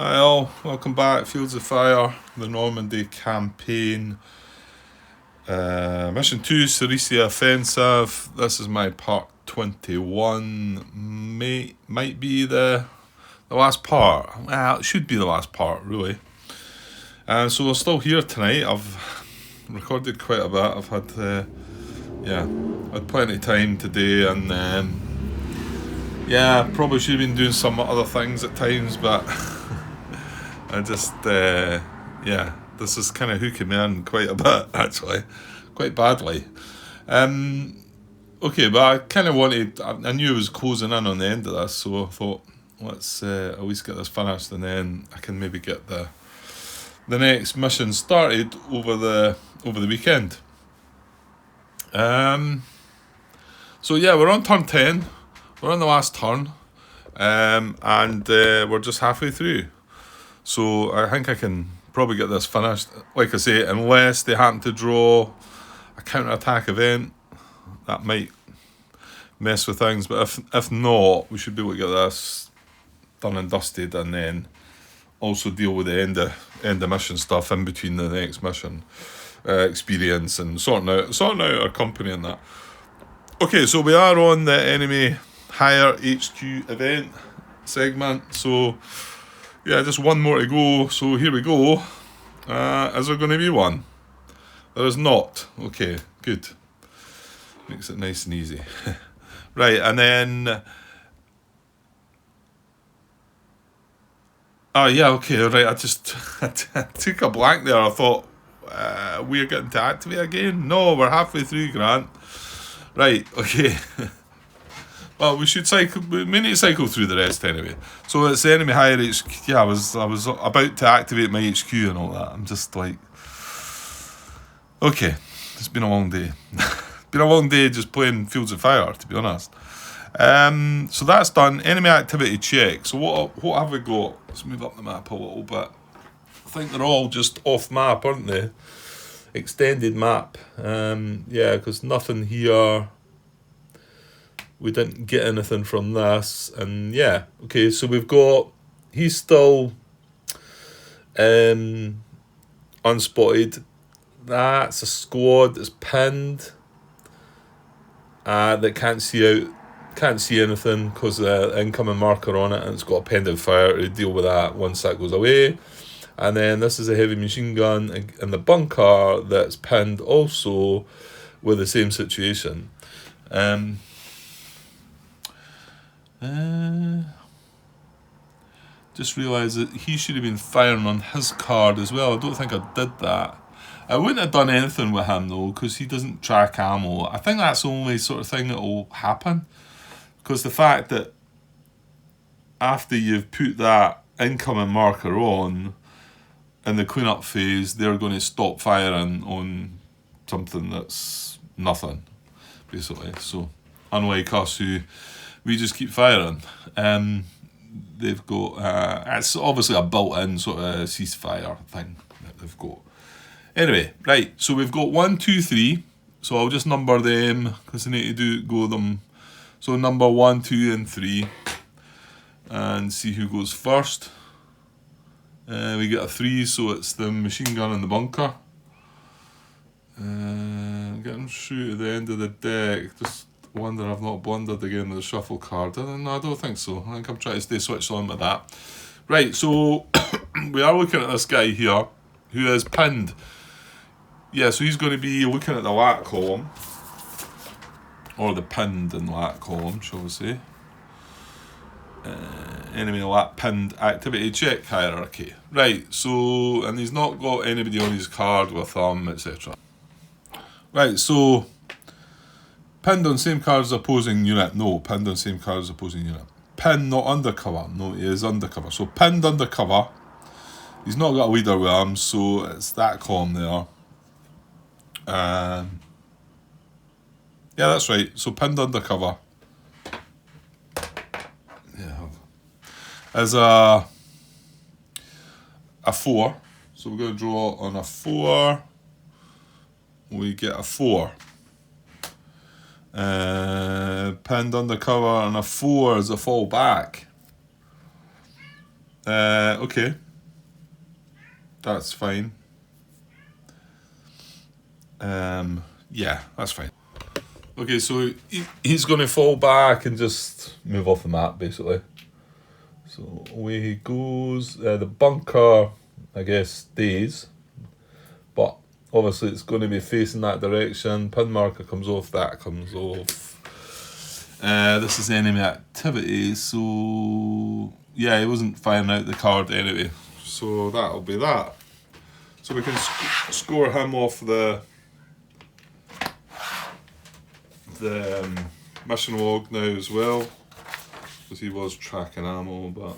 Hi all, welcome back. Fields of Fire, the Normandy campaign. Mission 2, Cerisy Offensive. This is my part 21. Might be the last part. Well, it should be the last part, really. So we're still here tonight. I've recorded quite a bit. I've had, had plenty of time today, and probably should have been doing some other things at times, but I just, this is kind of hooking me in quite a bit, actually, quite badly. Okay, but I kind of wanted, I knew I was closing in on the end of this, so I thought, let's at least get this finished, and then I can maybe get the next mission started over the weekend. So yeah, we're on turn 10, we're on the last turn, and we're just halfway through. So I think I can probably get this finished. Like I say, unless they happen to draw a counter-attack event, that might mess with things. But if not, we should be able to get this done and dusted, and then also deal with the end of mission stuff in between the next mission experience and sorting out our company and that. Okay, so we are on the enemy higher HQ event segment. So yeah, just one more to go. So here we go. Is there going to be one? There is not. Okay, good. Makes it nice and easy. Right, and then... Oh, yeah, okay, right. I just I took a blank there. I thought, we're getting to activate again? No, we're halfway through, Grant. Right, okay. Well, we need to cycle through the rest anyway. So it's the enemy higher HQ. Yeah, I was about to activate my HQ and all that. I'm just like, okay, it's been a long day. Been a long day just playing Fields of Fire, to be honest. So that's done. Enemy activity check. So what have we got? Let's move up the map a little bit. I think they're all just off map, aren't they? Extended map. Because nothing here. We didn't get anything from this, and yeah, okay, so we've got, he's still unspotted. That's a squad that's pinned, that can't see anything because of the incoming marker on it, and it's got a pendant fire to deal with that once that goes away. And then this is a heavy machine gun in the bunker that's pinned also with the same situation. Just realised that he should have been firing on his card as well. I don't think I did that. I wouldn't have done anything with him though, because he doesn't track ammo. I think that's the only sort of thing that will happen, because the fact that after you've put that incoming marker on in the cleanup phase, they're going to stop firing on something that's nothing, basically. So unlike us, who we just keep firing. They've got, it's obviously a built-in sort of ceasefire thing that they've got. Anyway, right, so we've got 1, 2, 3. So I'll just number them, because I need to go them. So number 1, 2, and 3. And see who goes first. We get a 3, so it's the machine gun in the bunker. Get them through to the end of the deck. Just wonder I've not blundered again with the shuffle card. No, I don't think so. I think I'm trying to stay switched on with that. Right, so we are looking at this guy here who is pinned. Yeah, so he's going to be looking at the lat column, or the pinned and lat column, shall we say. Enemy lat pinned activity check hierarchy. Right, so, and he's not got anybody on his card with him, etc. Right, so pinned on same card as opposing unit. No, pinned on same card as opposing unit. Pinned, not undercover. No, he is undercover. So pinned undercover. He's not got a leader with him, so it's that column there. Yeah, that's right. So pinned undercover. Yeah. As a 4. So we're going to draw on a 4. We get a 4. Pinned undercover, and a 4 is a fall back. Okay. That's fine. Yeah, that's fine. Okay, so he's going to fall back and just move off the map, basically. So away he goes. The bunker, I guess, stays. But obviously it's going to be facing that direction. Pin marker comes off, that comes off. This is enemy activity, so... Yeah, he wasn't firing out the card anyway. So that'll be that. So we can score him off the mission log now as well, because he was tracking ammo, but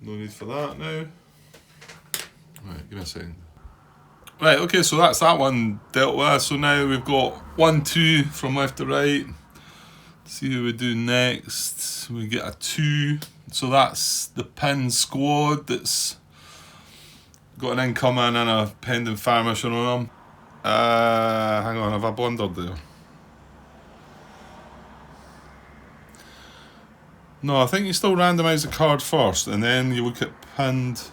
no need for that now. Right, give me a second. Right, okay, so that's that one dealt with. So now we've got 1, 2 from left to right. Let's see who we do next. We get a 2. So that's the pin squad that's got an incoming and a pending fire mission on them. Hang on, have I blundered there? No, I think you still randomise the card first, and then you look at pinned.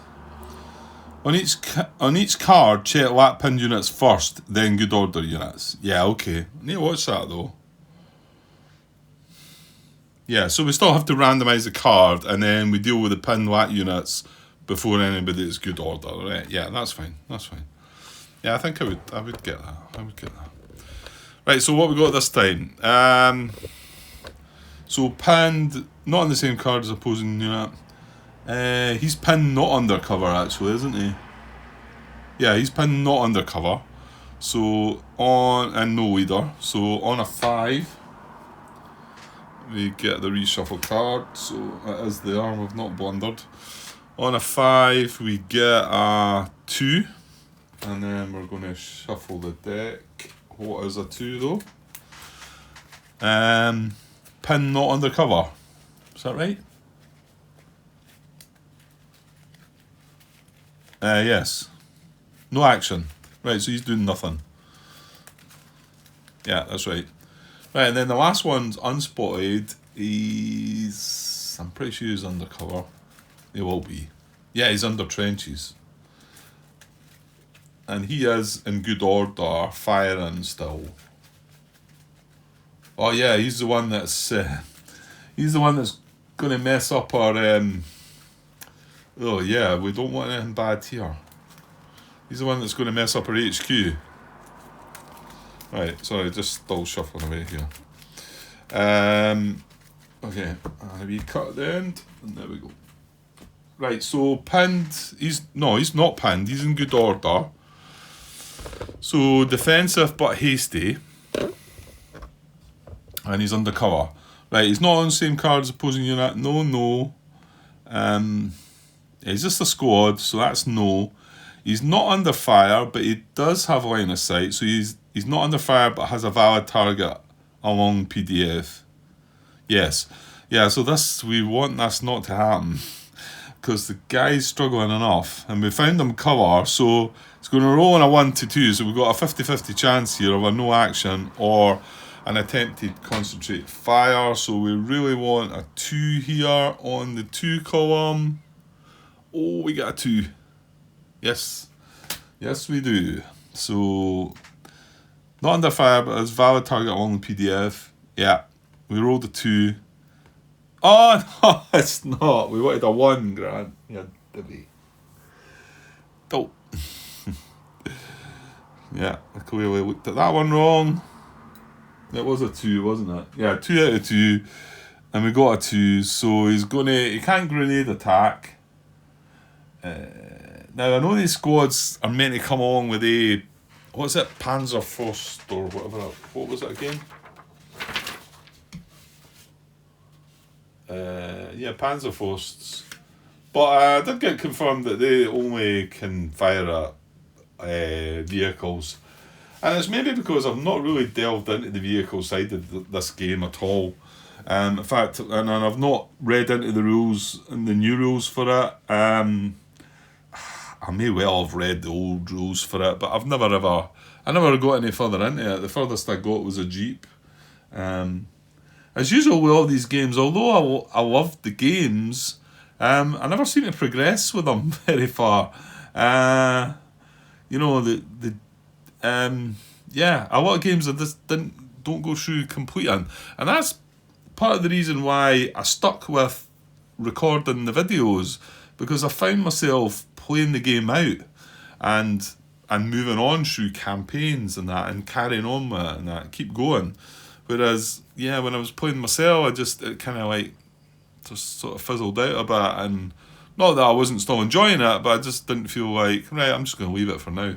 On each card, check what pinned units first, then good order units. Yeah, okay. I need to watch that though. Yeah, so we still have to randomise the card, and then we deal with the pinned WAT units before anybody is good order, right? Yeah, that's fine. That's fine. Yeah, I think I would get that. Right, so what we got this time? So pinned, not on the same card as opposing unit. He's pinned not undercover actually, isn't he? Yeah, he's pinned not undercover. So on, and no leader. So on a 5, we get the reshuffle card. So it is there, we've not blundered. On a 5, we get a 2. And then we're going to shuffle the deck. What is a 2 though? Pin not undercover. Is that right? Yes. No action. Right, so he's doing nothing. Yeah, that's right. Right, and then the last one's unspotted. I'm pretty sure he's undercover. He will be. Yeah, he's under trenches. And he is in good order, firing still. Oh yeah, he's the one that's going to mess up our. Oh yeah, we don't want anything bad here. He's the one that's going to mess up our HQ. Right, sorry, just still shuffling away here. Okay, we cut at the end, and there we go. Right, so pinned. He's not pinned. He's in good order. So defensive but hasty, and he's undercover. Right, he's not on the same card as opposing unit. No. He's just a squad, so that's no. He's not under fire, but he does have line of sight. So he's not under fire, but has a valid target along PDF. Yes, yeah. So we want this not to happen, because the guy's struggling enough, and we found him cover, so it's going to roll on a 1 to 2, so we've got a 50-50 chance here of a no action or an attempted concentrate fire. So we really want a 2 here on the 2 column. Oh, we got a 2. Yes we do. So not under fire, but as valid target along the PDF. Yeah, we rolled a 2. Oh no, it's not. We wanted a 1, Grant. Yeah, divvy. Oh. Yeah, I clearly looked at that one wrong. It was a 2, wasn't it? Yeah, 2 out of 2. And we got a 2, so he can't grenade attack. Now I know these squads are meant to come along with what's it, Panzerfaust or whatever. What was it again? Yeah, Panzerfausts. But I did get confirmed that they only can fire at vehicles. And it's maybe because I've not really delved into the vehicle side of this game at all. In fact, and I've not read into the rules and the new rules for it. I may well have read the old rules for it, but I never got any further into it. The furthest I got was a Jeep. As usual with all these games, although I love the games, I never seem to progress with them very far. You know, yeah, a lot of games I just don't go through completing, and that's part of the reason why I stuck with recording the videos, because I found myself playing the game out and moving on through campaigns and that, and carrying on with it and that, keep going. Whereas, yeah, when I was playing myself, it kind of like just sort of fizzled out a bit, and not that I wasn't still enjoying it, but I just didn't feel like, right, I'm just going to leave it for now.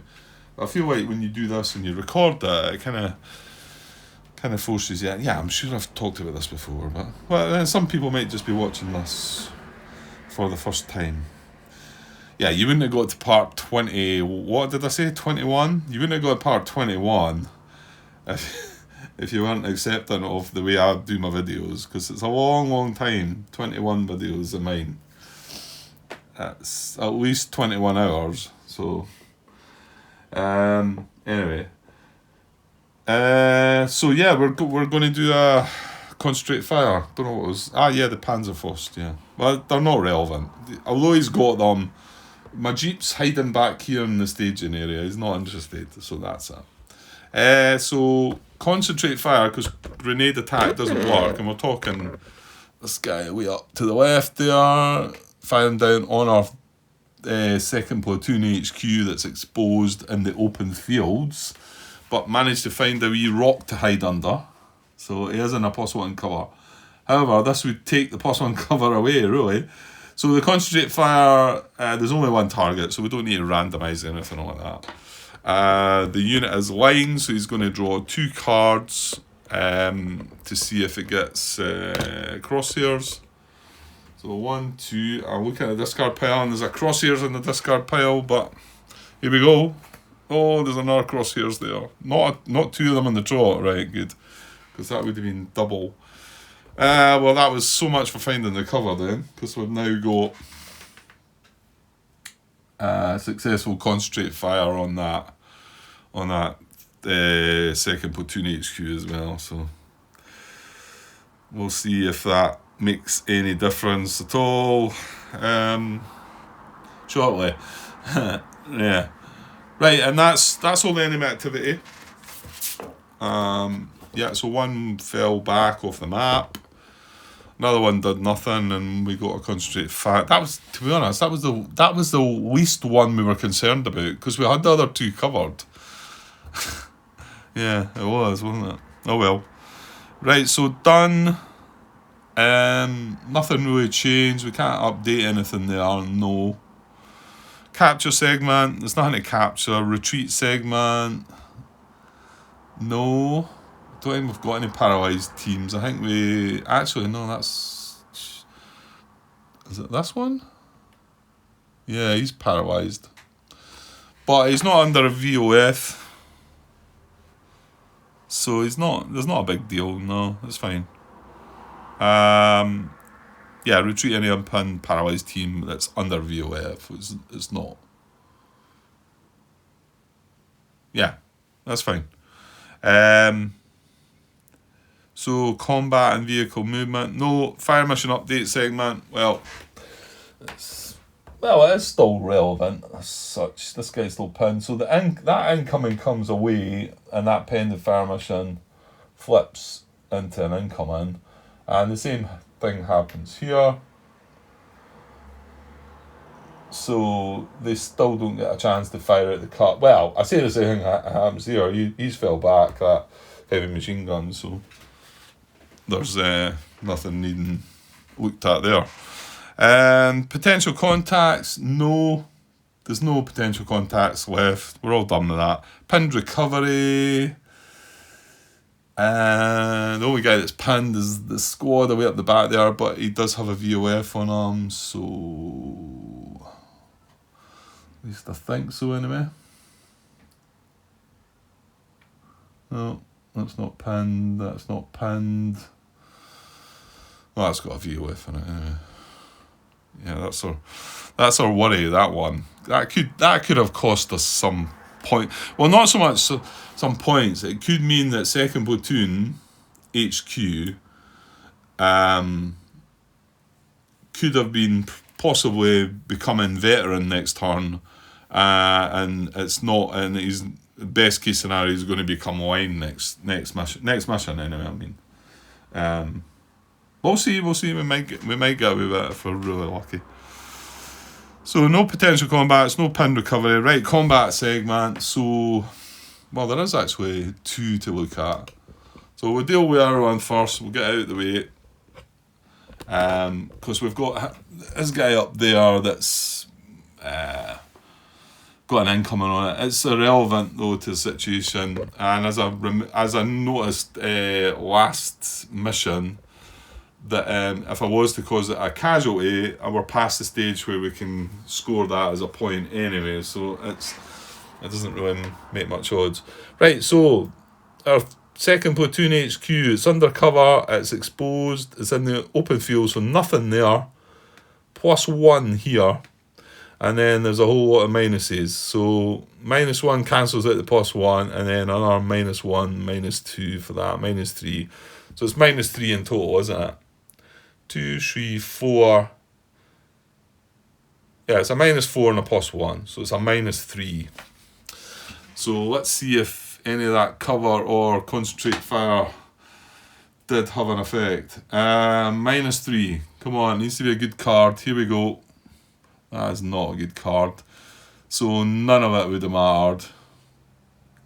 I feel like when you do this and you record it kind of forces you. Yeah, I'm sure I've talked about this before, but well, some people might just be watching this for the first time. Yeah, you wouldn't have got to part 20. What did I say? 21. You wouldn't have got to part 21 if you weren't accepting of the way I do my videos, because it's a long time. 21 videos of mine. That's at least 21 hours. So, anyway. So yeah, we're going to do a concentrate fire. Don't know what it was. Yeah, the Panzerfaust. Yeah, well, they're not relevant. Although he's got them, my Jeep's hiding back here in the staging area. He's not interested, so that's it. So concentrate fire, because grenade attack doesn't work, and we're talking this guy way up to the left there, firing down on our second platoon HQ that's exposed in the open fields, but managed to find a wee rock to hide under, so he is in a +1 cover. However, this would take the +1 cover away, really. So the concentrate fire, there's only one target, so we don't need to randomise anything like that. The unit is line, so he's going to draw 2 cards to see if it gets crosshairs. So 1, 2, I'm looking at the discard pile, and there's a crosshairs in the discard pile, but here we go. Oh, there's another crosshairs there. Not 2 of them in the trot, right, good. Because that would have been double. Well, that was so much for finding the cover then, because we've now got successful concentrate fire on that second platoon HQ as well. So we'll see if that makes any difference at all. Shortly. Yeah. Right, and that's all the enemy activity. Yeah, so one fell back off the map. Another one did nothing, and we got a concentrate fire. That was, to be honest, that was the least one we were concerned about, because we had the other 2 covered. Yeah, it was, wasn't it? Oh well. Right, so done. Nothing really changed. We can't update anything there. No. Capture segment. There's nothing to capture. Retreat segment. No. Don't think we've got any paralysed teams. I think we... Actually, no, that's... Is it this one? Yeah, he's paralysed. But he's not under a VOF. So he's not... There's not a big deal. No, it's fine. Yeah, retreat any unpinned paralysed team that's under VOF. It's not. Yeah, that's fine. So combat and vehicle movement. No fire mission update segment. Well, it is still relevant as such. This guy's still pinned. So that incoming comes away, and that pending fire mission flips into an incoming, and the same thing happens here. So they still don't get a chance to fire at the cut. Well, I say the same thing happens here. He's fell back, that heavy machine gun, so there's nothing needing looked at there. Potential contacts, no. There's no potential contacts left. We're all done with that. Pinned recovery. And the only guy that's pinned is the squad away up the back there, but he does have a VOF on him, so at least I think so anyway. No, that's not pinned, that's not pinned. Oh, that's got a VOF in it anyway. Yeah, that's our worry, that one. That could have cost us some point. Well, not so much some points. It could mean that second platoon HQ could have been possibly becoming veteran next turn, and it's not. And his best case scenario is going to become line next mission. Anyway, I mean, we'll see. We might get away with it if we're really lucky. So no potential combats, no pin recovery. Right, combat segment. So, well, there is actually 2 to look at. So we'll deal with our one first. We'll get out of the way. Because we've got this guy up there that's got an incoming on it. It's irrelevant though to the situation. And as I noticed last mission, that if I was to cause it a casualty, we're past the stage where we can score that as a point anyway, so it doesn't really make much odds. Right, so our second platoon HQ, it's undercover, it's exposed, it's in the open field, so nothing there. +1 here, and then there's a whole lot of minuses. So -1 cancels out the +1, and then another -1, -2 for that, -3. So it's -3 in total, isn't it? 2, 3, 4. Yeah, it's a -4 and a +1, so it's a -3. So let's see if any of that cover or concentrate fire did have an effect. -3. Come on, needs to be a good card. Here we go. That is not a good card. So none of it would have mattered.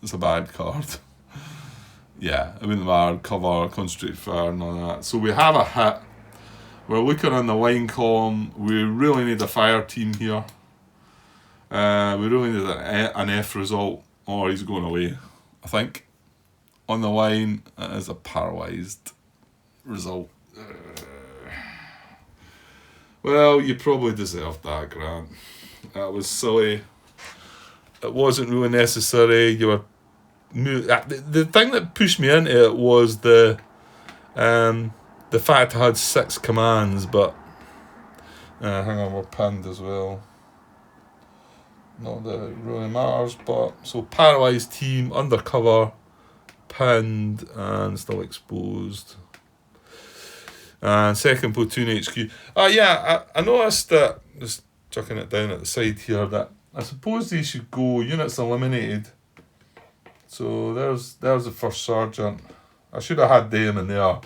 It's a bad card. Yeah, it wouldn't matter. Cover, concentrate fire, none of that. So we have a hit. We're looking on the line column. We really need a fire team here. We really need an F result, or he's going away, I think. On the line, it is a paralysed result. Well, you probably deserved that, Grant. That was silly. It wasn't really necessary. You were the thing that pushed me into it was the fact I had 6 commands, but hang on, we're pinned as well. Not that it really matters, but so paralysed team, undercover, pinned, and still exposed. And second platoon HQ. Yeah, I noticed that, just chucking it down at the side here, that I suppose they should go units eliminated. So there's the first sergeant. I should have had them in there,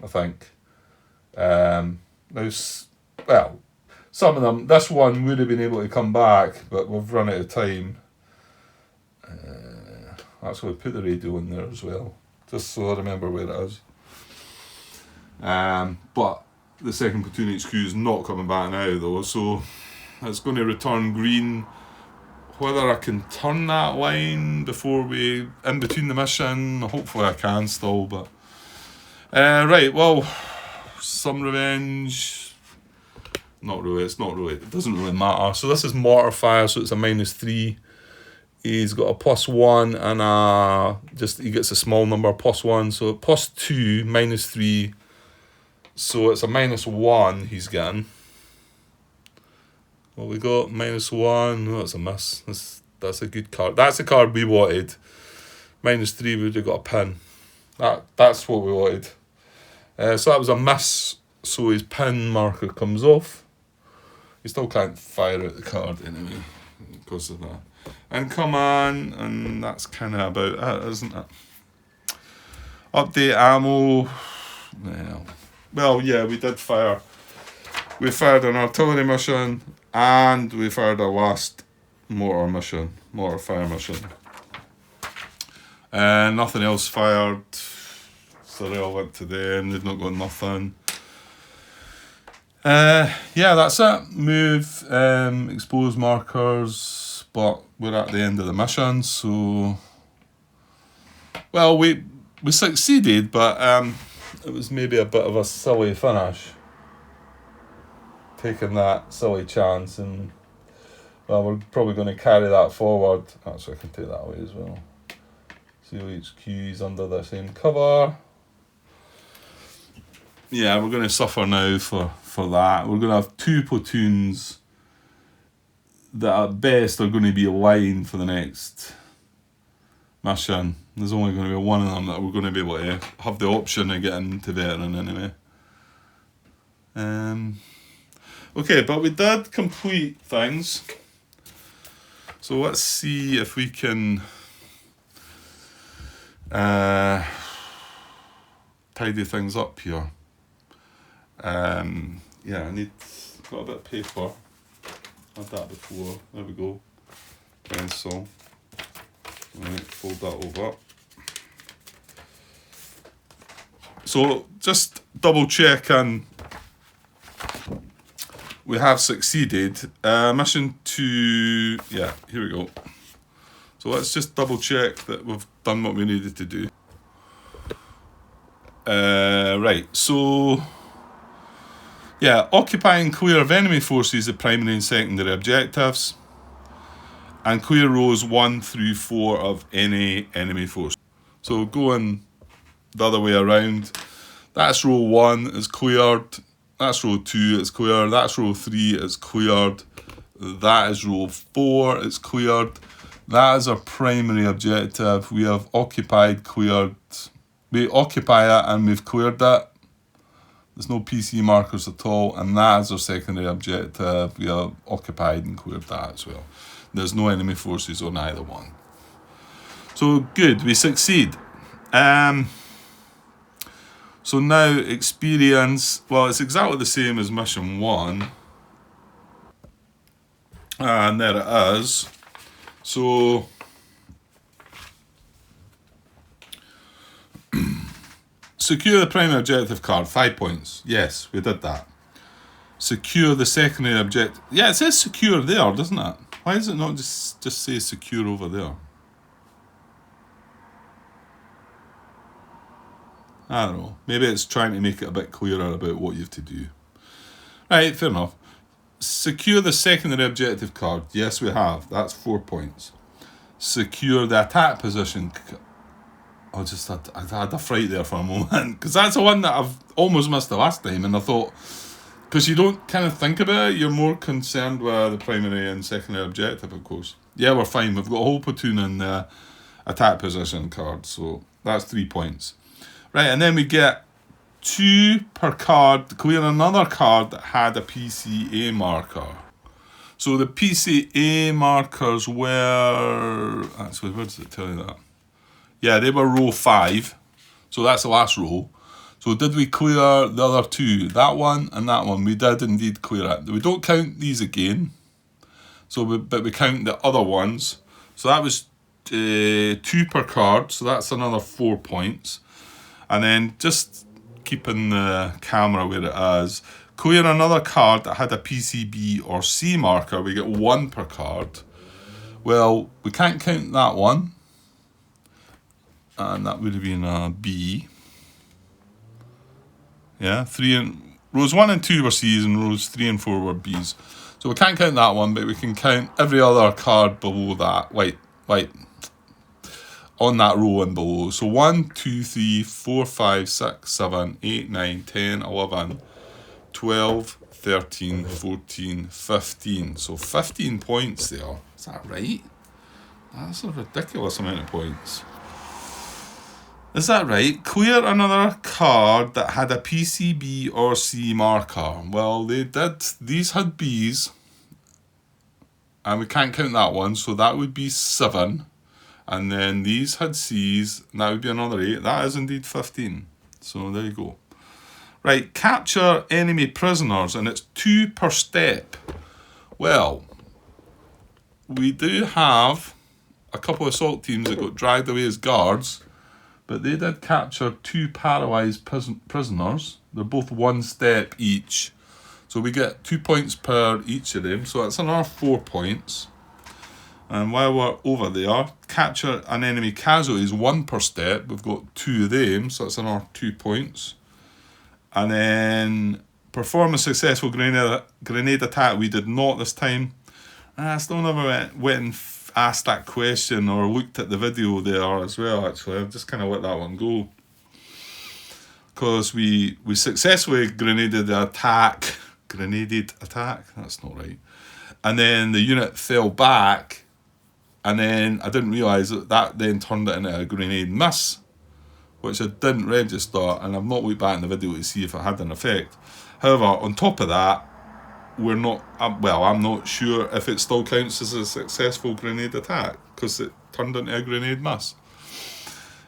I think. Well, some of them, this one would have been able to come back, but we've run out of time. Actually put the radio in there as well, just so I remember where it is. But the second platoon HQ is not coming back now though, so it's going to return green. Whether I can turn that line before in between the mission, hopefully I can still, but right, well, some revenge. Not really, it doesn't really matter. So this is mortar fire, so it's a -3. He's got a +1 and he gets a small number, +1, so +2, -3. So it's a -1 he's getting. What we got? -1. Oh, that's a miss. That's a good card. That's the card we wanted. -3 would have got a pin. That's what we wanted. So that was a miss. So his pin marker comes off. You still can't fire out the card anyway because of that. And come on, and that's kind of about it, isn't it? Update ammo. Well, yeah, we did fire. We fired an artillery mission, and we fired our last mortar fire mission. Nothing else fired. So they all went to them. They've not got nothing. Yeah, that's it. Move, expose markers, but we're at the end of the mission, so well, we succeeded, but it was maybe a bit of a silly finish, taking that silly chance, and well, we're probably going to carry that forward. Actually, I can take that away as well. COHQ is under the same cover. Yeah, we're going to suffer now for that. We're going to have 2 platoons that at best are going to be aligned for the next mission. There's only going to be one of them that we're going to be able to have the option of getting to veteran anyway. Okay, but we did complete things. So let's see if we can tidy things up here. Yeah, got a bit of paper. Had that before. There we go. Pencil. Right, fold that over. So just double checking. We have succeeded. Mission 2. Yeah, here we go. So let's just double check that we've done what we needed to do. Right, so yeah, occupy and clear of enemy forces the primary and secondary objectives, and clear rows 1 through 4 of any enemy force. So going the other way around, that's row 1 is cleared, that's row 2 is cleared, that's row 3 is cleared, that is row 4 is cleared. That is our primary objective. We have occupied, cleared. We occupy it and we've cleared it. There's no PC markers at all, and that is our secondary objective. We have occupied and cleared that as well. There's no enemy forces on either one. So good, we succeed. So now experience, well, it's exactly the same as mission 1. And there it is. So secure the primary objective card, 5 points. Yes, we did that. Secure the secondary objective. Yeah, it says secure there, doesn't it? Why does it not just say secure over there? I don't know. Maybe it's trying to make it a bit clearer about what you have to do. Right, fair enough. Secure the secondary objective card. Yes, we have. That's 4 points. Secure the attack position. I had a fright there for a moment, because that's the one that I've almost missed the last time, and I thought, because you don't kind of think about it, you're more concerned with the primary and secondary objective, of course. Yeah, we're fine. We've got a whole platoon in the attack position card, so that's 3 points. Right, and then we get 2 per card to clear another card that had a PCA marker. So the PCA markers were... Actually, where does it tell you that? Yeah, they were row 5. So that's the last row. So did we clear the other 2? That one and that one. We did indeed clear it. We don't count these again. But we count the other ones. So that was 2 per card. So that's another 4 points. And then just keeping the camera where it is, clear another card that had a PCB or C marker. We get 1 per card. Well, we can't count that one. And that would have been a B. Yeah, rows 1 and 2 were C's and rows 3 and 4 were B's. So we can't count that one, but we can count every other card below that. Wait. On that row and below. So 1, 2, 3, 4, 5, 6, 7, 8, 9, 10, 11, 12, 13, 14, 15. So 15 points there. Is that right? That's a ridiculous amount of points. Is that right? Clear another card that had a PCB or C marker. Well, they did. These had Bs. And we can't count that one. So that would be 7. And then these had C's. And that would be another 8. That is indeed 15. So there you go. Right. Capture enemy prisoners. And it's 2 per step. Well, we do have a couple of assault teams that got dragged away as guards. But they did capture 2 paralysed prisoners. They're both 1 step each. So we get 2 points per each of them. So that's another 4 points. And while we're over there, capture an enemy casualty is 1 per step. We've got 2 of them. So that's another 2 points. And then perform a successful grenade attack. We did not this time. I still never went and asked that question or looked at the video there as well, actually. I've just kind of let that one go. Because we successfully grenaded attack. That's not right. And then the unit fell back. And then I didn't realise that then turned it into a grenade miss, which I didn't register. And I've not looked back in the video to see if it had an effect. However, on top of that, we're not, well, I'm not sure if it still counts as a successful grenade attack, because it turned into a grenade miss.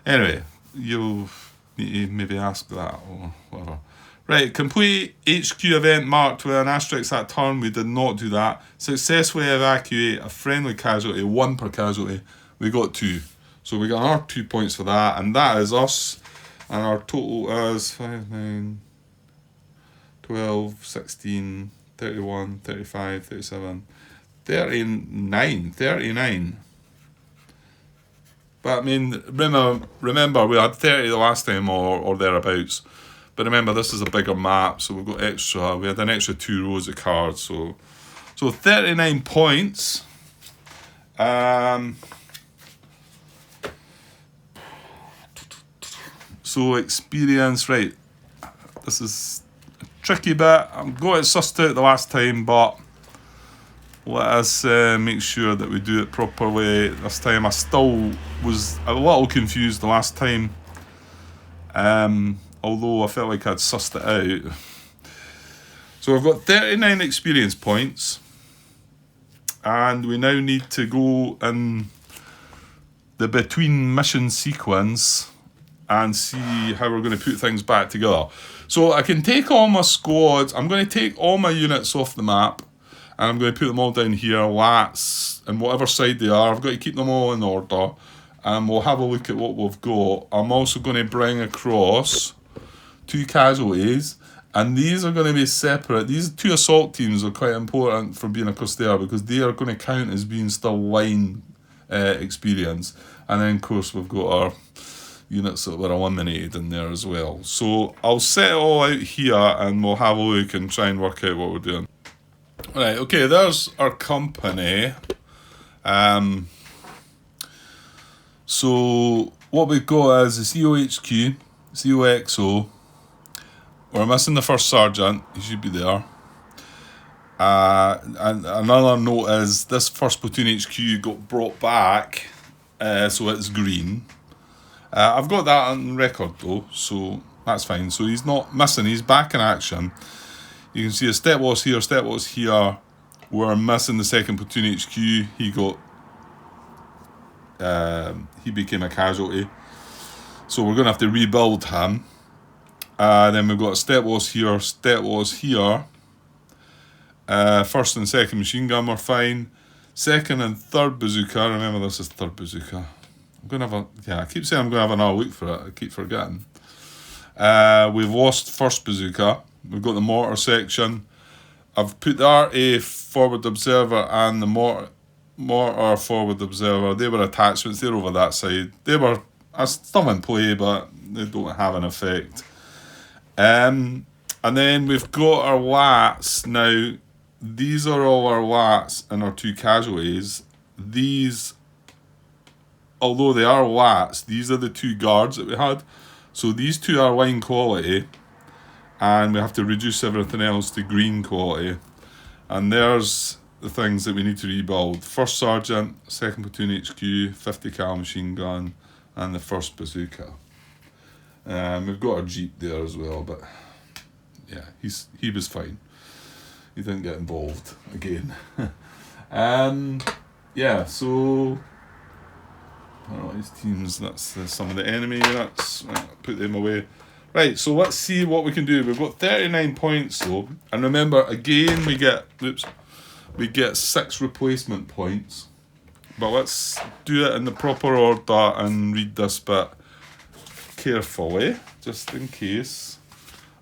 Anyway, you'll need to maybe ask that or whatever. Right, complete HQ event marked with an asterisk that turn. We did not do that. Successfully evacuate a friendly casualty, 1 per casualty. We got 2. So we got our 2 points for that, and that is us. And our total is 5, 9, 12, 16, 31, 35, 37, 39. But I mean, remember we had 30 the last time or thereabouts. But remember, this is a bigger map, so we've got extra. We had an extra 2 rows of cards, so 39 points. So experience, right? This is a tricky bit. I'm going to sussed out the last time, but let us make sure that we do it properly this time. I still was a little confused the last time. Although I felt like I'd sussed it out. So we've got 39 experience points. And we now need to go in the between mission sequence and see how we're going to put things back together. So I can take all my squads. I'm going to take all my units off the map. And I'm going to put them all down here, lats, and whatever side they are. I've got to keep them all in order. And we'll have a look at what we've got. I'm also going to bring across 2 casualties, and these are going to be separate. These 2 assault teams are quite important for being across there, because they are going to count as being still line experience. And then of course we've got our units that were eliminated in there as well. So I'll set it all out here and we'll have a look and try and work out what we're doing. Right, okay, there's our company. So what we've got is the COHQ, COXO. We're missing the first sergeant. He should be there. And another note is this first platoon HQ got brought back, so it's green. I've got that on record though, so that's fine. So he's not missing. He's back in action. You can see a step loss here, step loss here. We're missing the second platoon HQ. He got, he became a casualty. So we're going to have to rebuild him. Then we've got a step loss here, step loss here. First and second machine gun were fine. Second and third bazooka. Remember, this is third bazooka. I'm going to have a, yeah, I keep saying I'm going to have another look for it. I keep forgetting. We've lost first bazooka. We've got the mortar section. I've put the RA forward observer and the mortar forward observer. They were attachments. They're over that side. They were still in play, but they don't have an effect. And then we've got our lats. Now, these are all our lats and our 2 casualties. These, although they are lats, these are the 2 guards that we had. So these 2 are line quality, and we have to reduce everything else to green quality. And there's the things that we need to rebuild. First sergeant, second platoon HQ, 50 cal machine gun, and the first bazooka. We've got our jeep there as well, but yeah, he was fine. He didn't get involved again. Yeah, so these teams, that's some of the enemy units. Put them away. Right, so let's see what we can do. We've got 39 points though, and remember again we get 6 replacement points. But let's do it in the proper order and read this bit carefully, just in case.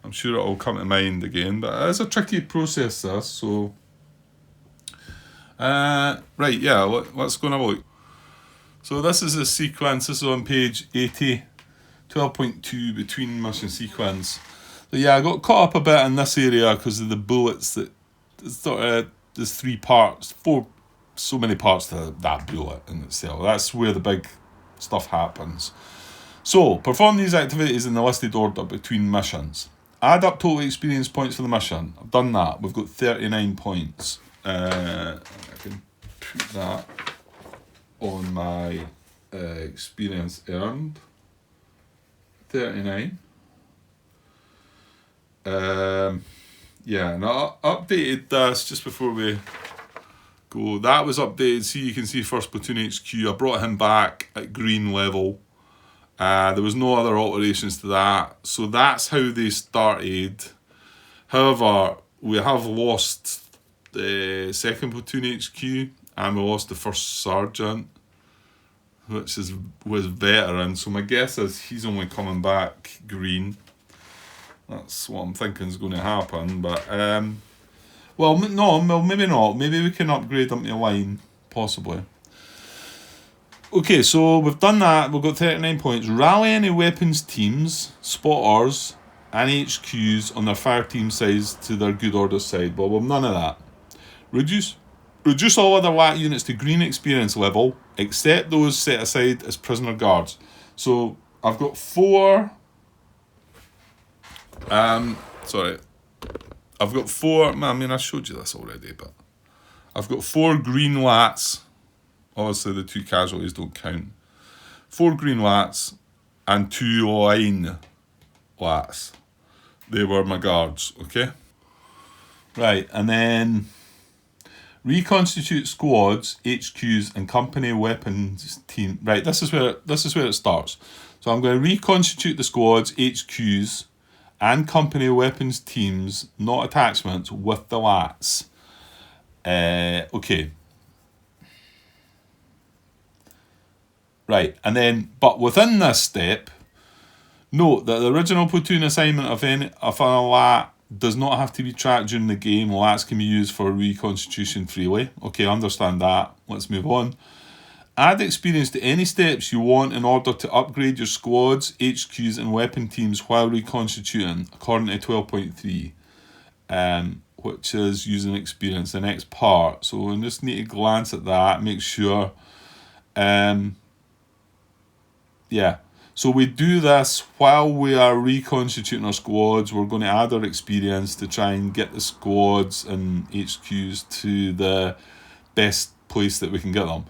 I'm sure it'll come to mind again, but it's a tricky process this, so right, yeah, let's go and have a look. So this is a sequence. This is on page 80, 12.2 between mission sequence. So yeah, I got caught up a bit in this area because of the bullets. There's 3 parts, 4, so many parts to that bullet in itself. That's where the big stuff happens. So perform these activities in the listed order between missions. Add up total experience points for the mission. I've done that. We've got 39 points. I can put that on my experience earned. 39. Yeah, and I updated this just before we go. That was updated. See, you can see first platoon HQ. I brought him back at green level. There was no other alterations to that. So that's how they started. However, we have lost the second platoon HQ and we lost the first sergeant, which was veteran. So my guess is he's only coming back green. That's what I'm thinking is going to happen. But well, no, maybe not. Maybe we can upgrade them to line, possibly. Okay, so we've done that. We've got 39 points. Rally any weapons teams, spotters, and HQs on their fire team size to their good order side. Well, we've none of that. Reduce all other LAT units to green experience level, except those set aside as prisoner guards. So I've got 4. Sorry. I've got 4. I mean, I showed you this already, but I've got 4 green LATs. Obviously, the 2 casualties don't count. 4 green LATs and 2 line LATs. They were my guards, okay? Right, and then reconstitute squads, HQs, and company weapons team. Right, this is where it starts. So I'm going to reconstitute the squads, HQs, and company weapons teams, not attachments, with the LATs. Okay. Right, and then, but within this step, note that the original platoon assignment of a LAT does not have to be tracked during the game. LATs can be used for reconstitution freely. Okay, understand that. Let's move on. Add experience to any steps you want in order to upgrade your squads, HQs, and weapon teams while reconstituting, according to 12.3, which is using experience, the next part. So we just need to glance at that, make sure. Yeah, so we do this while we are reconstituting our squads. We're going to add our experience to try and get the squads and HQs to the best place that we can get them.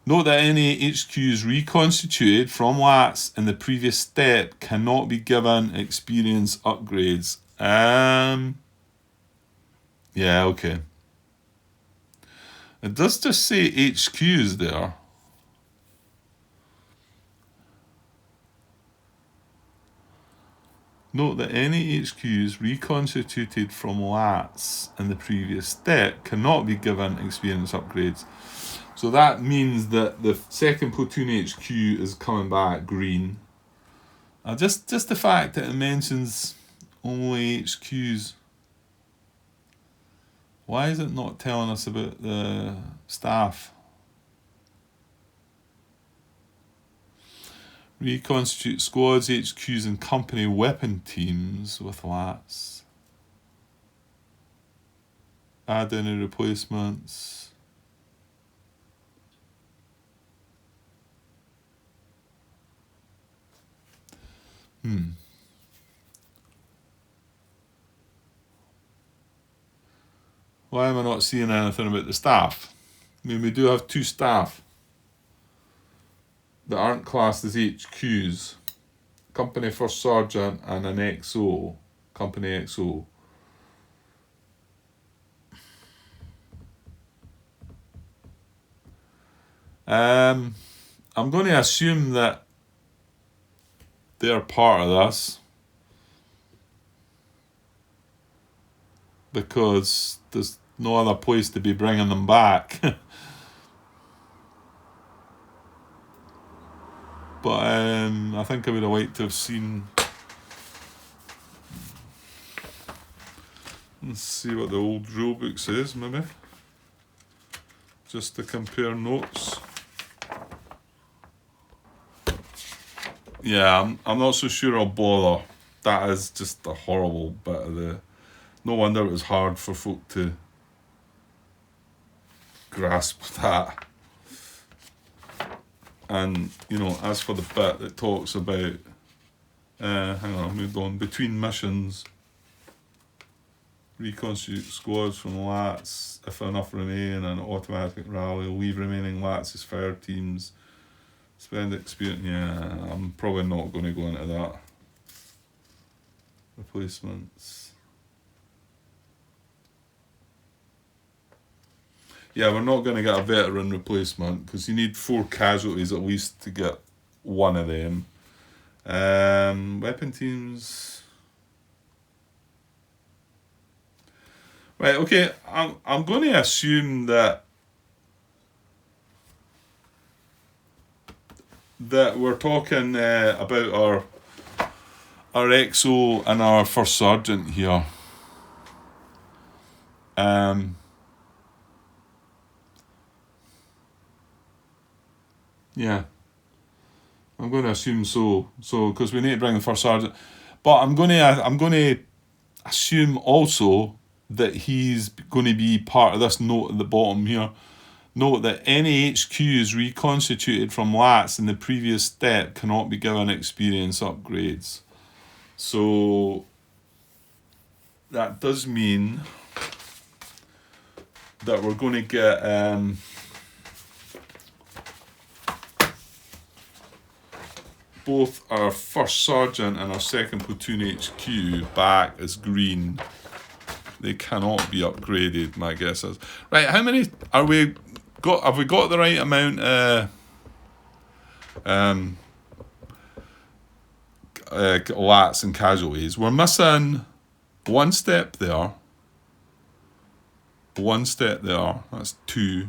Note that any HQs reconstituted from LATs in the previous step cannot be given experience upgrades. Yeah, okay. It does just say HQs there. Note that any HQs reconstituted from LATs in the previous step cannot be given experience upgrades. So that means that the second platoon HQ is coming back green. Just the fact that it mentions only HQs. Why is it not telling us about the staff? Reconstitute squads, HQs, and company weapon teams with LATs. Add any replacements. Why am I not seeing anything about the staff? I mean, we do have 2 staff that aren't classed as HQs. Company First Sergeant and an XO. Company XO. I'm going to assume that they're part of this because there's no other place to be bringing them back. But I think I would have liked to have seen. Let's see what the old rulebook says, maybe. Just to compare notes. Yeah, I'm not so sure I'll bother. That is just a horrible bit of the. No wonder it was hard for folk to grasp that. And, you know, as for the bit that talks about, hang on, I moved on, between missions, reconstitute squads from LATs, if enough remain, and automatic rally, leave remaining LATs as fire teams, spend experience, yeah, I'm probably not going to go into that. Replacements. Yeah, we're not going to get a veteran replacement because you need 4 casualties at least to get one of them. Weapon teams. Right, okay, I'm going to assume that we're talking about our XO and our first sergeant here. Yeah, I'm going to assume so. So because we need to bring the first sergeant, but I'm going to assume also that he's going to be part of this note at the bottom here. Note that any HQs reconstituted from lats in the previous step cannot be given experience upgrades. So that does mean that we're going to get both our first sergeant and our second platoon HQ back as green. They cannot be upgraded, my guess is. Right, how many are we got? Have we got the right amount lats and casualties? We're missing one step there. One step there, that's 2.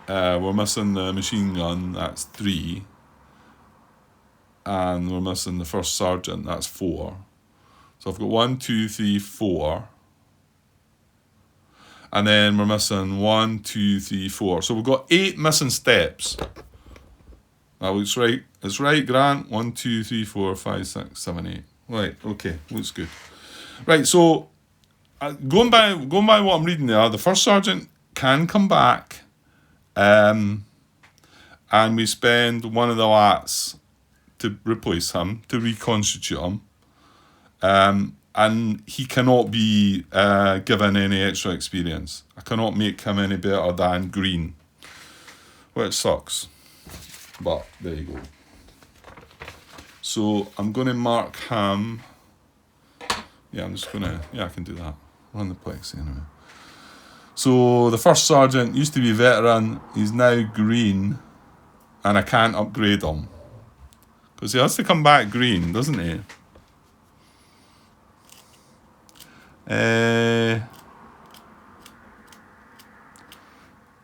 We're missing the machine gun, that's 3. And we're missing the first sergeant, that's 4. So I've got 1, 2, 3, 4. And then we're missing 1, 2, 3, 4. So we've got 8 missing steps. That looks right. It's right, Grant. 1, 2, 3, 4, 5, 6, 7, 8. Right, okay, looks good. Right, so going by what I'm reading there, the first sergeant can come back, and we spend one of the lats to replace him, to reconstitute him, and he cannot be given any extra experience. I cannot make him any better than green, which sucks, but there you go. So I'm going to mark him. Yeah, I'm just going to, I can do that. Run the plexi anyway. So the first sergeant used to be veteran, he's now green, and I can't upgrade him. Because he has to come back green, doesn't he?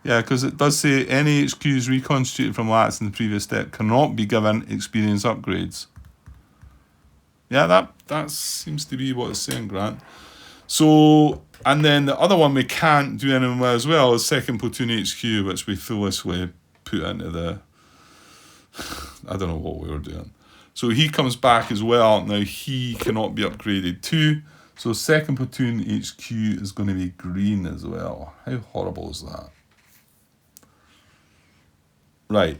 Yeah, because it does say any HQs reconstituted from lats in the previous step cannot be given experience upgrades. Yeah, that seems to be what it's saying, Grant. So, and then the other one we can't do anything with as well is second platoon HQ, which we foolishly put into the... I don't know what we were doing. So he comes back as well. Now he cannot be upgraded too. So second platoon HQ is going to be green as well. How horrible is that? Right.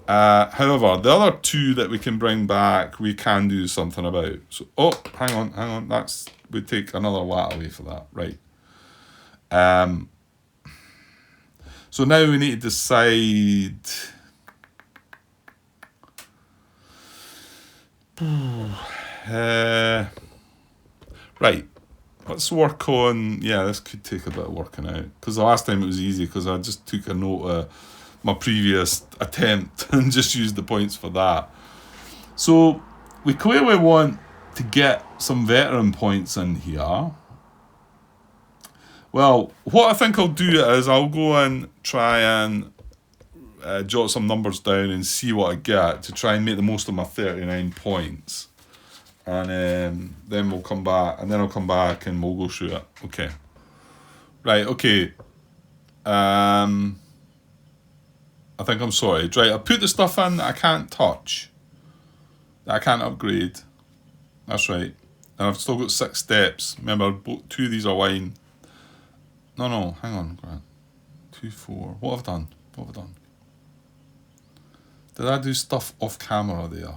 However, the other 2 that we can bring back, we can do something about. So, hang on. We take another lat away for that. Right. So now we need to decide. Right. Let's work on. Yeah, this could take a bit of working out because the last time it was easy because I just took a note of my previous attempt and just used the points for that. So we clearly want to get some veteran points in here. Well, what I think I'll do is I'll go and try and jot some numbers down and see what I get to try and make the most of my 39 points. And then we'll come back, and then I'll come back and we'll go through it. Okay. Right, okay. I think I'm sorted. Right, I put the stuff in that I can't touch, that I can't upgrade. That's right. And I've still got 6 steps. Remember, 2 of these are line. No, hang on, Grant. 2, 4. What have I done? Did I do stuff off camera there?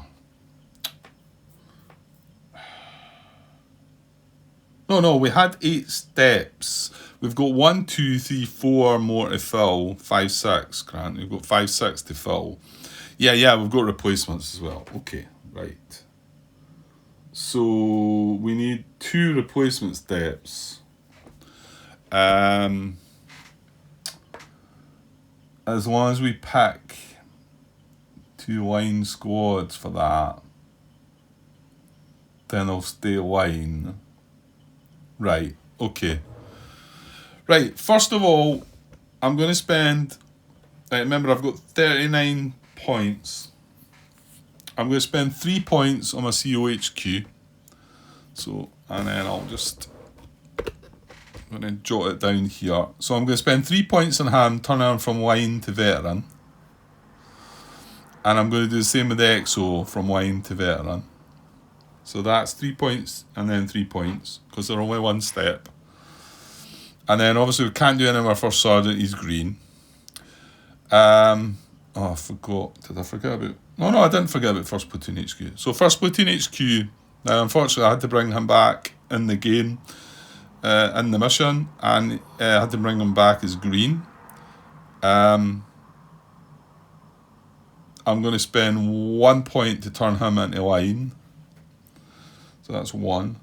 No, we had 8 steps. We've got 1, 2, 3, 4 more to fill. 5, 6, Grant. We've got 5, 6 to fill. Yeah, we've got replacements as well. Okay, right. So we need 2 replacement steps. as long as we pick 2 line squads for that, then I'll stay line. Right, okay. Right, first of all, I'm going to spend, remember I've got 39 points. I'm going to spend 3 points on my COHQ. So, and then I'll just, I'm going to jot it down here. So I'm going to spend 3 points on him, turn him from line to veteran. And I'm going to do the same with the XO from line to veteran. So that's 3 points and then 3 points, because they're only one step. And then obviously we can't do any of our first sergeant, he's green. Oh, I forgot. Did I forget about... No, I didn't forget about first platoon HQ. So first platoon HQ, now unfortunately I had to bring him back in the game, in the mission, and I had to bring him back as green. I'm going to spend 1 point to turn him into line. So that's 1.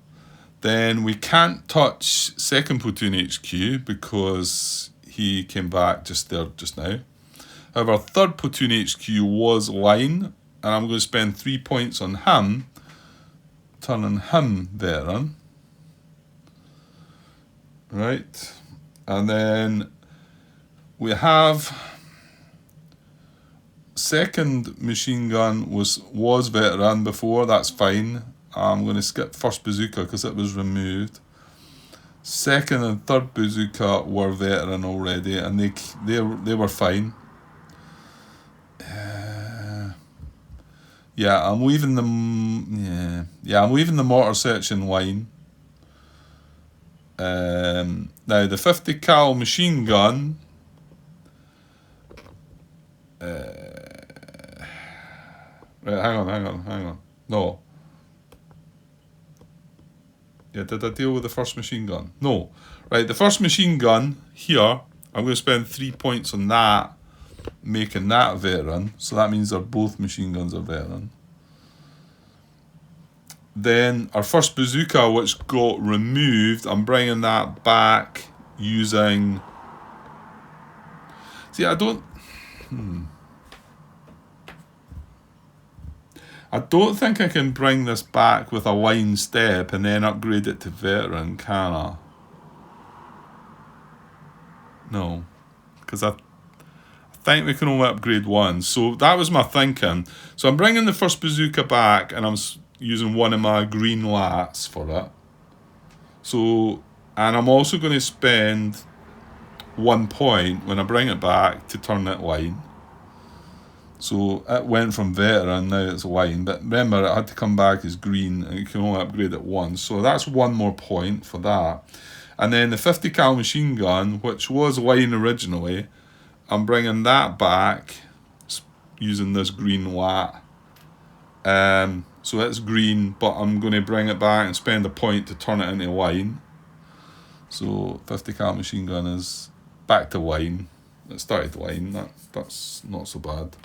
Then we can't touch second platoon HQ because he came back just now. However, third platoon HQ was line, and I'm going to spend 3 points on him, turning him veteran. Right, and then we have second machine gun was veteran before. That's fine. I'm going to skip first bazooka because it was removed. Second and third bazooka were veteran already, and they were fine. Yeah, I'm leaving them. Yeah, I'm leaving the mortar section line. Now the 50 cal machine gun. Right, hang on. No. Yeah, did I deal with the first machine gun? No. Right, the first machine gun here, I'm going to spend 3 points on that, making that veteran. So that means both machine guns are veteran. Then our first bazooka, which got removed, I'm bringing that back using... See, I don't think I can bring this back with a line step and then upgrade it to veteran, can I? No, because I think we can only upgrade one. So that was my thinking. So I'm bringing the first bazooka back, and I'm using one of my green lats for it. So, and I'm also going to spend 1 point when I bring it back to turn it line. So it went from veteran, now it's line, but remember it had to come back as green, and you can only upgrade it once. So that's 1 more point for that. And then the 50 cal machine gun, which was line originally, I'm bringing that back using this green lat. So it's green, but I'm going to bring it back and spend a point to turn it into line. So 50 cal machine gun is back to line. It started line, that's not so bad.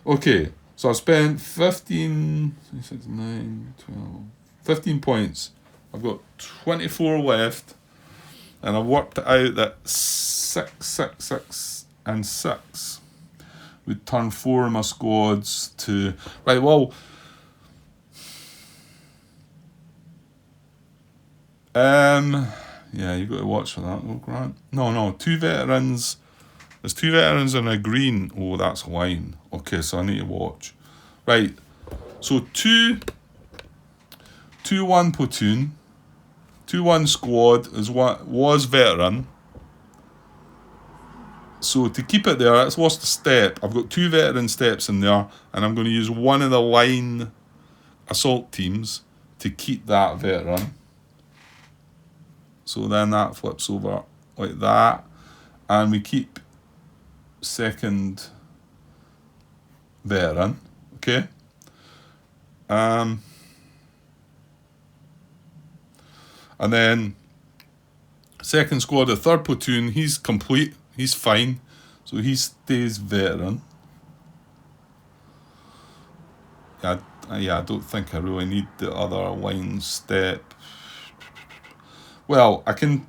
Okay, so I spent 15, 6, 9, 12, 15 points. I've got 24 left, and I've worked it out that 6, 6, 6, and 6 would turn 4 of my squads to... Right, well... yeah, you've got to watch for that, oh, Grant. No, 2 veterans... There's 2 veterans and a green. Oh, that's line. Okay, so I need to watch. Right. So 2-1 platoon. 2-1 squad was veteran. So to keep it there, it's lost a step. I've got 2 veteran steps in there, and I'm going to use one of the line assault teams to keep that veteran. So then that flips over like that, and we keep second veteran, okay? And then second squad, the third platoon, he's complete, he's fine, so he stays veteran. Yeah, I don't think I really need the other line step. Well, I can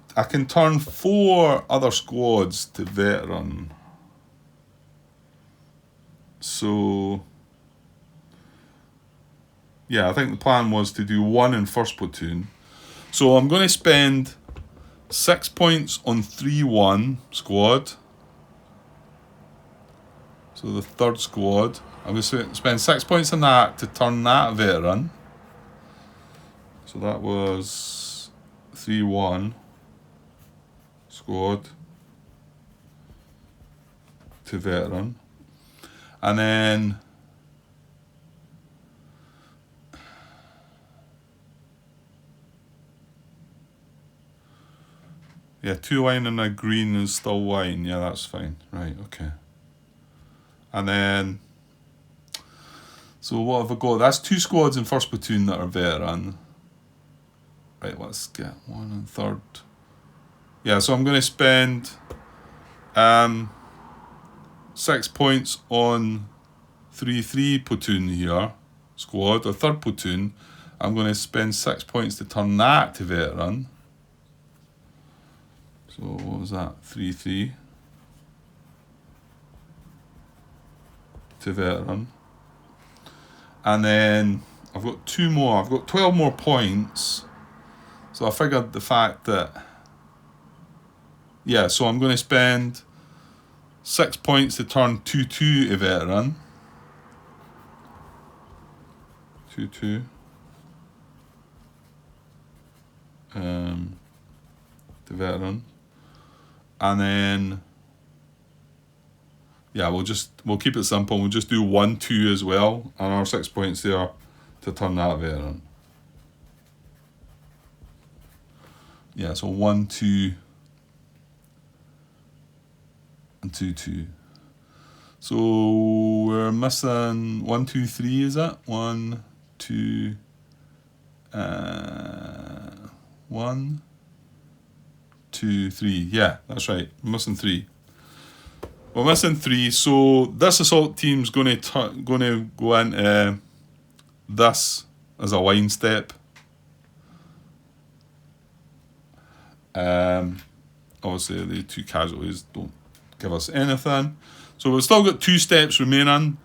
turn 4 other squads to veteran. So, yeah, I think the plan was to do 1 in first platoon. So I'm going to spend 6 points on 3-1 squad. So the third squad, I'm going to spend 6 points on that to turn that veteran. So that was 3-1 squad to veteran. And then yeah, 2 wine and a green is still wine. Yeah, that's fine. Right, okay. And then, so what have I got? That's 2 squads in first platoon that are veteran. Right, let's get 1 in third. Yeah, so I'm going to spend 6 points on 3-3 platoon here, squad, or third platoon. I'm going to spend 6 points to turn that to veteran. So what was that? 3-3 to veteran. And then I've got 2 more. I've got 12 more points. So I figured the fact that, yeah, so I'm going to spend 6 points to turn 2-2 to veteran. 2-2. To veteran. And then, yeah, we'll keep it simple. We'll just do 1-2 as well, and our 6 points there to turn that veteran. Yeah, so 1-2 and 2-2. So we're missing 1, 2, 3. Is it 1, 2, 1, 2, 3? Yeah, that's right. We're missing 3. We're missing 3. So this assault team's going to go into this as a line step. Obviously, the 2 casualties don't give us anything. So we've still got 2 steps remaining.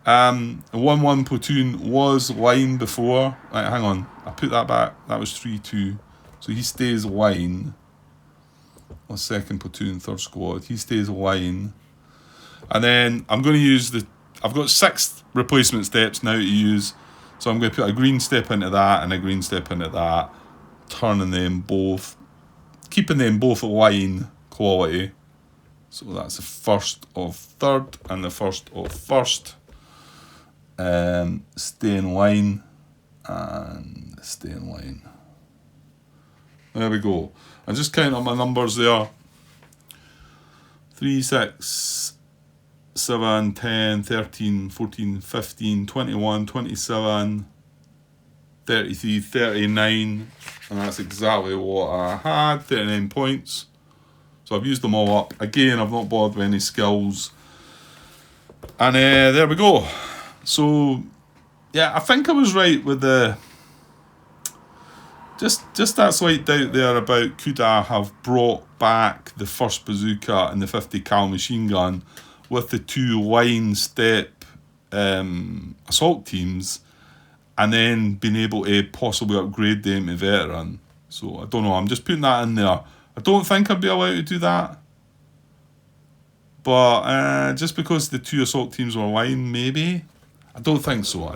The 1-1 platoon was line before. Right, hang on. I put that back. That was 3-2. So he stays line. Or second platoon, third squad. He stays line. And then I'm going to use I've got 6 replacement steps now to use. So I'm going to put a green step into that and a green step into that. Turning them both. Keeping them both line quality. So that's the first of third and the first of first. Stay in line and stay in line. There we go. I just count up my numbers there. 3, 6, 7, 10, 13, 14, 15, 21, 27, 33, 39. And that's exactly what I had. 39 points. So I've used them all up. Again, I've not bothered with any skills. And there we go. So, yeah, I think I was right with the... Just that slight doubt there about could I have brought back the first bazooka and the 50 cal machine gun with the 2 line step assault teams and then been able to possibly upgrade them to veteran. So, I don't know. I'm just putting that in there. I don't think I'd be allowed to do that. But just because the 2 assault teams were line, maybe? I don't think so.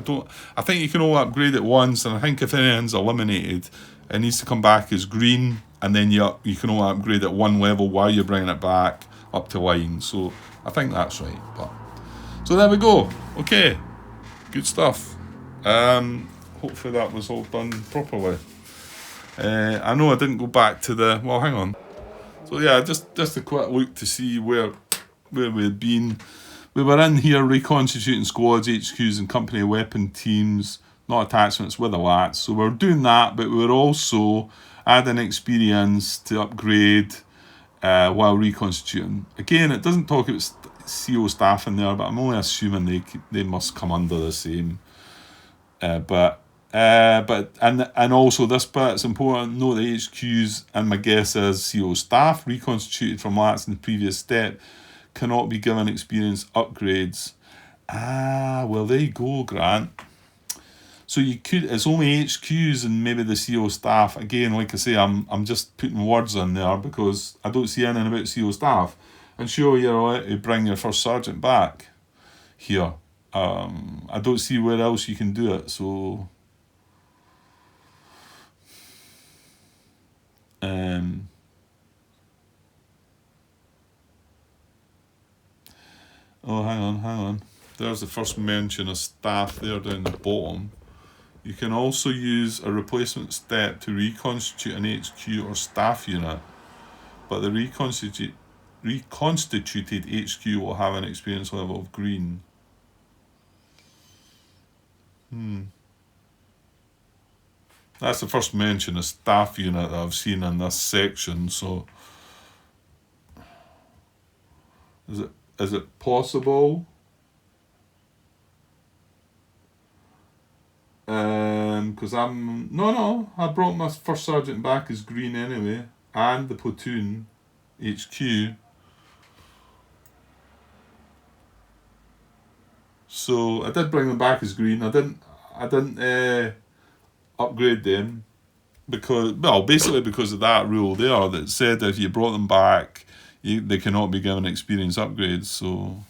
I think you can only upgrade it once, and I think if anything's eliminated, it needs to come back as green, and then you can only upgrade it 1 level while you're bringing it back up to line. So I think that's right. So there we go. Okay, good stuff. Hopefully that was all done properly. I know I didn't go back to the... Well, hang on. So yeah, just a quick look to see where we'd been. We were in here reconstituting squads, HQs and company weapon teams, not attachments with a LATs. So we're doing that, but we're also adding experience to upgrade while reconstituting. Again, it doesn't talk about CO staff in there, but I'm only assuming they must come under the same. But also this bit, it's important, note the HQs, and my guess is CO staff reconstituted from LATs in the previous step cannot be given experience upgrades Ah, well, there you go, Grant. So you could, it's only HQs and maybe the CO staff. Again, like I say, I'm just putting words in there because I don't see anything about CO staff. And sure, you're allowed to bring your first sergeant back here. I don't see where else you can do it. So, oh, hang on. There's the first mention of staff there down the bottom. You can also use a replacement step to reconstitute an HQ or staff unit, but the reconstituted HQ will have an experience level of green. That's the first mention of staff unit that I've seen in this section, so is it possible? Because I brought my first sergeant back as green anyway, and the platoon HQ. So I did bring them back as green. I didn't upgrade them basically because of that rule there that said if you brought them back, they cannot be given experience upgrades. So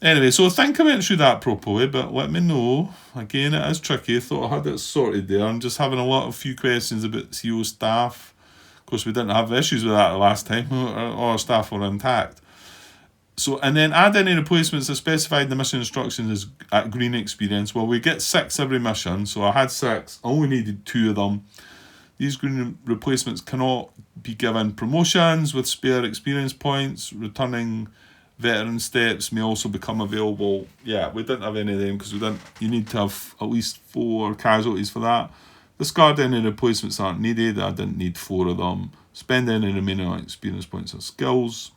anyway, so I think I went through that properly, but let me know. Again, it is tricky. I thought I had it sorted there. I'm just having a few questions about CO staff. Of course, we didn't have issues with that the last time. All our staff were intact. So, and then add any replacements as specified in the mission instructions as at green experience. Well, we get 6 every mission, so I had 6. I only needed 2 of them. These green replacements cannot be given promotions with spare experience points. Returning veteran steps may also become available. Yeah, we didn't have any of them because you need to have at least 4 casualties for that. Discard any replacements that aren't needed. I didn't need 4 of them. Spend any remaining experience points on skills.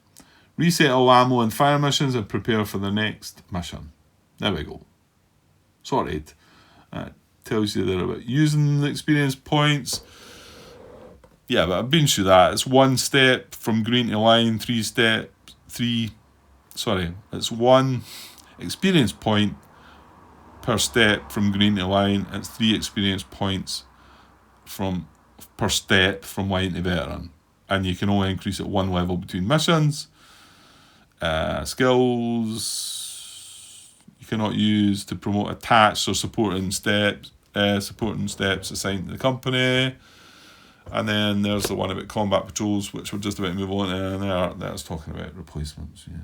Reset all ammo and fire missions and prepare for the next mission. There we go. Sorted. Tells you there about using the experience points. Yeah, but I've been through that. It's 1 step from green to line, it's 1 experience point per step from green to line. It's 3 experience points per step from line to veteran. And you can only increase it 1 level between missions. Skills you cannot use to promote attached or supporting steps assigned to the company. And then there's the one about combat patrols, which we're just about to move on to, and there's talking about replacements. Yeah,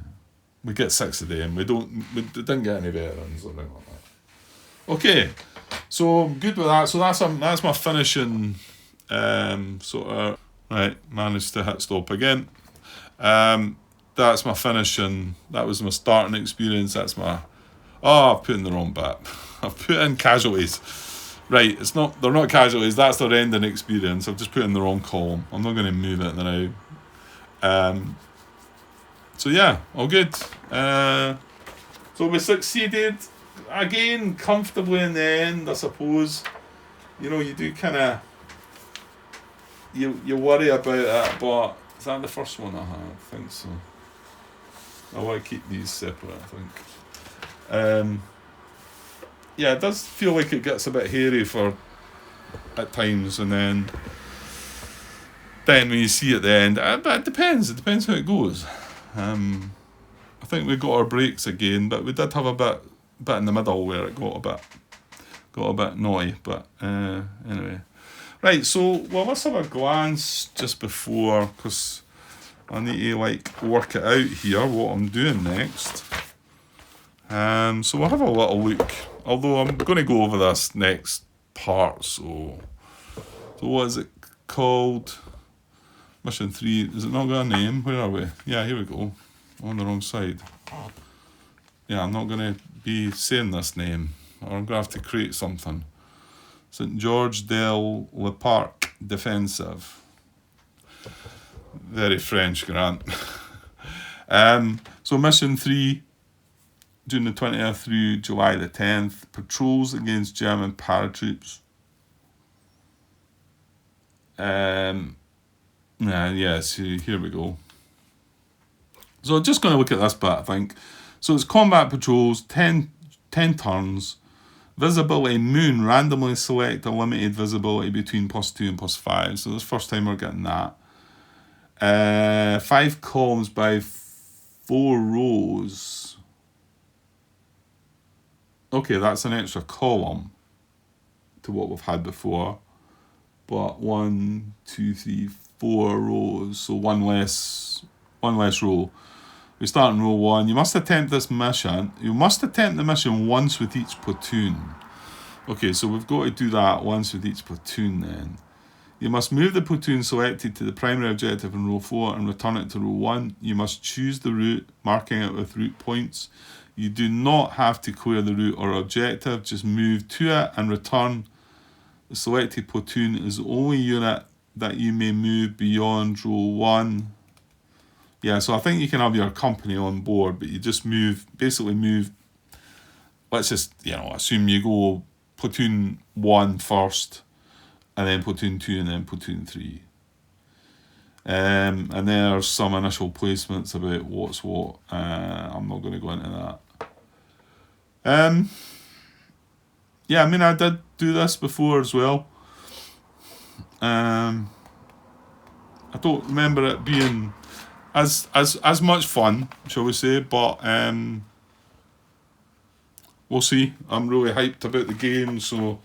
we get 6 of them. We didn't get any veterans or anything like that. Okay, so I'm good with that. So that's my finishing sort of right. Managed to hit stop again. That's my finishing. That was my starting experience. That's my... I've put in the wrong bit. I've put in casualties. Right, they're not casualties. That's their ending experience. I've just put in the wrong column. I'm not going to move it now. So yeah, all good. So we succeeded again comfortably in the end, I suppose. You know, you do kind of... You worry about it, but... Is that the first one I had? I think so. I want to keep these separate, I think. Yeah, it does feel like it gets a bit hairy at times, and then when you see at the end, but it depends how it goes. I think we got our breaks again, but we did have a bit in the middle where it got a bit naughty, but anyway. Right, so let's have a glance just before, because I need to work it out here what I'm doing next. So we'll have a little look. Although I'm going to go over this next part. So what is it called? Mission 3. Is it not got a name? Where are we? Yeah, here we go. On the wrong side. Yeah, I'm not going to be saying this name, or I'm going to have to create something. St. George del Le Parc Defensive. Very French, Grant. So mission 3, June the 20th through July the 10th, patrols against German paratroops. So here we go. So just going to look at this bit, I think. So it's combat patrols, 10 turns. Visibility moon, randomly select a limited visibility between +2 and +5. So this first time we're getting that. 5 columns by 4 rows. Okay, that's an extra column to what we've had before. But 1, 2, 3, 4 rows. So one less row. We start in row 1. You must attempt this mission. You must attempt the mission once with each platoon. Okay, so we've got to do that once with each platoon then. You must move the platoon selected to the primary objective in row 4 and return it to row 1. You must choose the route, marking it with route points. You do not have to clear the route or objective, just move to it and return. The selected platoon is the only unit that you may move beyond row 1. Yeah, so I think you can have your company on board, but you just basically move. Let's just, assume you go platoon 1 first, and then platoon 2, and then platoon 3. And there's some initial placements about what's what. I'm not going to go into that. Yeah, I mean, I did do this before as well. I don't remember it being as much fun, shall we say, but we'll see. I'm really hyped about the game, so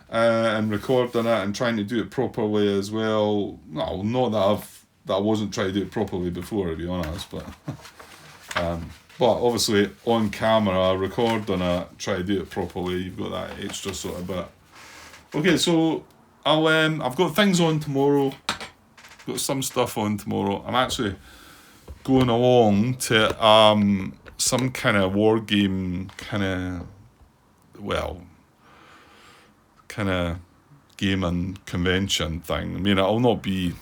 and recording it and trying to do it properly as well. No, not that I wasn't trying to do it properly before, to be honest, but obviously on camera, recording it, try to do it properly. You've got that extra sort of bit. Okay, so I've got things on tomorrow. Got some stuff on tomorrow. I'm actually going along to some kind of war game gaming convention thing. I mean, it'll not be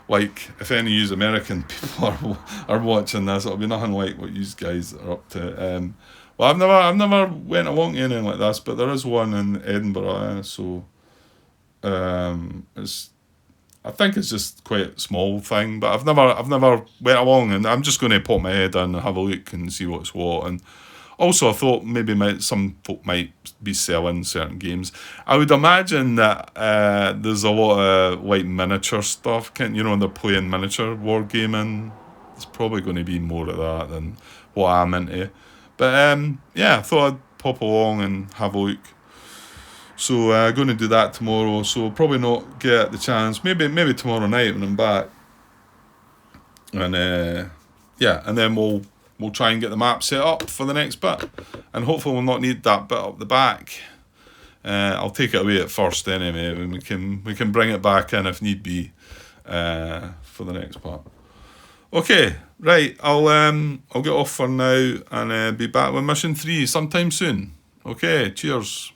like, if any of you American people are watching this, it'll be nothing like what you guys are up to. Well, I've never went along to anything like this, but there is one in Edinburgh, so I think it's just quite a small thing, but I've never went along, and I'm just going to pop my head in and have a look and see what's what. And also, I thought maybe some folk might be selling certain games. I would imagine that there's a lot of like miniature stuff. They're playing miniature wargaming. It's probably going to be more of that than what I'm into. But yeah, I thought I'd pop along and have a look. So I'm going to do that tomorrow. So probably not get the chance. Maybe tomorrow night when I'm back. And and then we'll try and get the map set up for the next bit. And hopefully we'll not need that bit up the back. I'll take it away at first anyway, and we can bring it back in if need be for the next part. Okay, right. I'll get off for now and be back with mission 3 sometime soon. Okay, cheers.